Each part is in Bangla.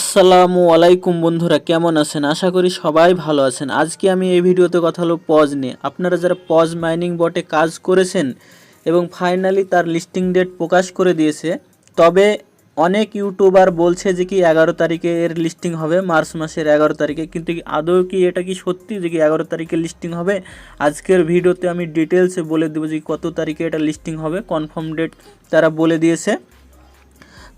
আসসালামু আলাইকুম বন্ধুরা, কেমন আছেন? আশা করি সবাই ভালো আছেন। আজকে আমি এই ভিডিওতে কথা হলো পজ নিয়ে। আপনারা যারা পজ মাইনিং বটে কাজ করেছেন এবং ফাইনালি তার লিস্টিং ডেট প্রকাশ করে দিয়েছে, তবে অনেক ইউটিউবার বলছে যে কি 11 তারিখে এর লিস্টিং হবে, মার্চ মাসের 11 তারিখে। কিন্তু আদৌ কি এটা কি সত্যি যে কি 11 তারিখে লিস্টিং হবে? আজকের ভিডিওতে আমি ডিটেলসে বলে দেবো যে কত তারিখে এটা লিস্টিং হবে। কনফার্ম ডেট তারা বলে দিয়েছে।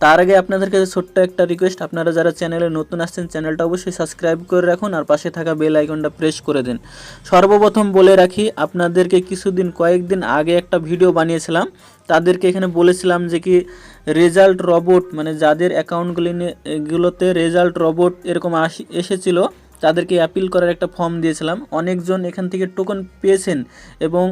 তার আগে আপনাদের কাছে ছোট্ট একটা রিকোয়েস্ট, আপনারা যারা চ্যানেলে নতুন আসছেন চ্যানেলটা অবশ্যই সাবস্ক্রাইব করে রাখুন আর পাশে থাকা বেল আইকনটা প্রেস করে দিন। সর্বপ্রথম বলে রাখি, আপনাদেরকে কয়েকদিন আগে একটা ভিডিও বানিয়েছিলাম। তাদেরকে এখানে বলেছিলাম যে কি রেজাল্ট রোবট, মানে যাদের অ্যাকাউন্টগুলোতে রেজাল্ট রোবট এরকম এসেছিল তাদেরকে অ্যাপিল করার একটা ফর্ম দিয়েছিলাম। অনেকজন এখান থেকে টোকন পেয়েছেন এবং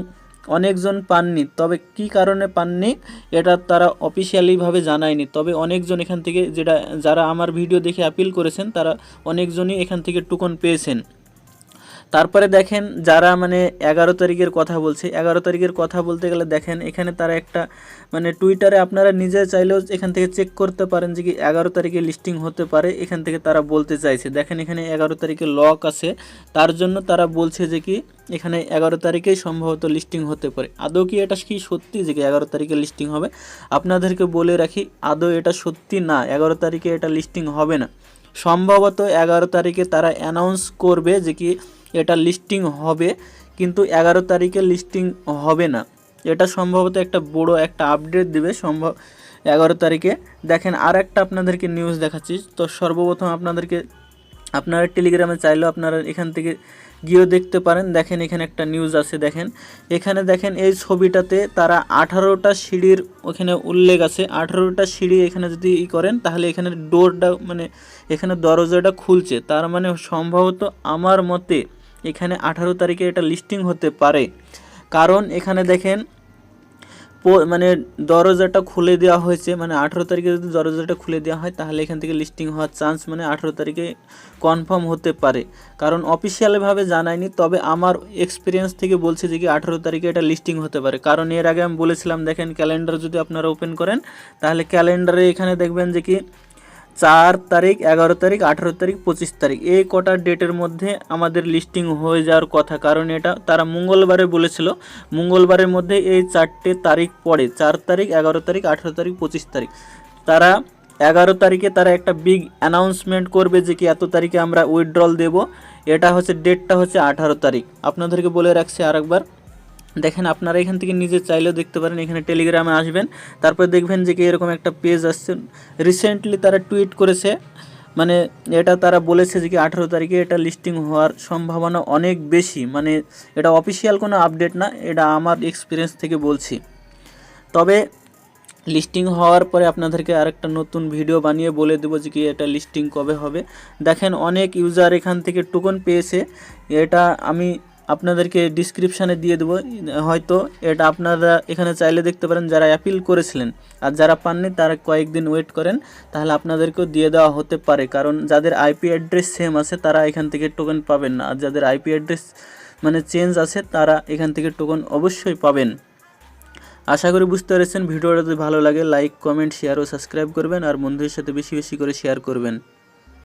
অনেকজন পাননি। তবে কি কারণে পাননি এটা তারা অফিসিয়ালিভাবে জানায়নি। তবে অনেকজন এখান থেকে যারা আমার ভিডিও দেখে অ্যাপিল করেছেন তারা অনেকজনই এখান থেকে টোকন পেয়েছেন। তারপরে দেখেন যারা মানে 11 তারিখের কথা বলছে, 11 তারিখের কথা বলতে গেলে দেখেন এখানে তারা একটা মানে টুইটারে আপনারা নিজে চাইলেও এখান থেকে চেক করতে পারেন যে কি 11 তারিখে লিস্টিং হতে পারে। এখান থেকে তারা বলতে চাইছে, দেখেন এখানে 11 তারিখে লক আছে, তার জন্য তারা বলছে যে কি এখানে 11 তারিখেই সম্ভবত লিস্টিং হতে পারে। আদৌ কি এটা কি সত্যি যে কি 11 তারিখে লিস্টিং হবে? আপনাদেরকে বলে রাখি, আদৌ এটা সত্যি না, 11 তারিখে এটা লিস্টিং হবে না। সম্ভবত 11 তারিখে তারা অ্যানাউন্স করবে যে কি এটা লিস্টিং হবে, কিন্তু 11 তারিখে লিস্টিং হবে না। এটা সম্ভবত একটা বড় একটা আপডেট দেবে 11 তারিখে। দেখেন আর একটা আপনাদেরকে নিউজ দেখাচ্ছি। তো সর্বপ্রথম আপনারা টেলিগ্রামে চাইলেও আপনারা এখান থেকে গিয়েও দেখতে পারেন। দেখেন এখানে একটা নিউজ আছে, দেখেন এখানে দেখেন এই ছবিটাতে তারা 18টা সিঁড়ির ওখানে উল্লেখ আছে। 18টা সিঁড়ি এখানে যদি করেন তাহলে এখানে ডোরটা মানে এখানে দরজাটা খুলছে। তার মানে সম্ভবত আমার মতে এখানে 18 তারিখে এটা লিস্টিং হতে পারে। কারণ এখানে দেখেন মানে দরজাটা খুলে দেওয়া হয়েছে, মানে 18 তারিখে যদি দরজাটা খুলে দেওয়া হয় তাহলে এখান থেকে লিস্টিং হওয়ার চান্স মানে 18 তারিখে কনফার্ম হতে পারে। কারণ অফিসিয়ালভাবে জানায়নি, তবে আমার এক্সপিরিয়েন্স থেকে বলছে যে কি 18 তারিখে এটা লিস্টিং হতে পারে। কারণ এর আগে আমি বলেছিলাম, দেখেন ক্যালেন্ডার যদি আপনারা ওপেন করেন তাহলে ক্যালেন্ডারে এখানে দেখবেন যে কি 4 তারিখ, 11 তারিখ, 18 তারিখ, 25 তারিখ এই কটা ডেটের মধ্যে আমাদের লিস্টিং হয়ে যাওয়ার কথা। কারণ এটা তারা মঙ্গলবারে বলেছিল, মঙ্গলবারের মধ্যে এই 4টে তারিখ পড়ে, 4 তারিখ, 11 তারিখ, 18 তারিখ, 25 তারিখ। তারা 11 তারিখে তারা একটা বিগ অ্যানাউন্সমেন্ট করবে যে কি এত তারিখে আমরা উইথড্রল দেব। এটা হচ্ছে ডেটটা হচ্ছে 18 তারিখ। আপনাদেরকে বলে রাখছি আরেকবার, দেখেন আপনারা এখান থেকে নিজে চাইলেও দেখতে পারেন। এখানে টেলিগ্রামে আসবেন, তারপর দেখবেন যে কি এরকম একটা পেজ আসছে। রিসেন্টলি তারা টুইট করেছে, মানে এটা তারা বলেছে যে কি 18 তারিখে এটা লিস্টিং হওয়ার সম্ভাবনা অনেক বেশি। মানে এটা অফিসিয়াল কোনো আপডেট না, এটা আমার এক্সপিরিয়েন্স থেকে বলছি। তবে লিস্টিং হওয়ার পরে আপনাদেরকে আরেকটা নতুন ভিডিও বানিয়ে বলে দেবো যে কি এটা লিস্টিং কবে হবে। দেখেন অনেক ইউজার এখান থেকে টোকন পেয়েছে, এটা আমি আপনাদেরকে ডিসক্রিপশানে দিয়ে দেবো। হয়তো এটা আপনারা এখানে চাইলে দেখতে পারেন যারা অ্যাপিল করেছিলেন, আর যারা পাননি তারা কয়েকদিন ওয়েট করেন, তাহলে আপনাদেরকেও দিয়ে দেওয়া হতে পারে। কারণ যাদের আইপি অ্যাড্রেস সেম আছে তারা এখান থেকে টোকন পাবেন না, আর যাদের আইপি অ্যাড্রেস মানে চেঞ্জ আছে তারা এখান থেকে টোকন অবশ্যই পাবেন। আশা করি বুঝতে পেরেছেন। ভিডিওটা যদি ভালো লাগে লাইক, কমেন্ট, শেয়ার ও সাবস্ক্রাইব করবেন, আর বন্ধুদের সাথে বেশি বেশি করে শেয়ার করবেন।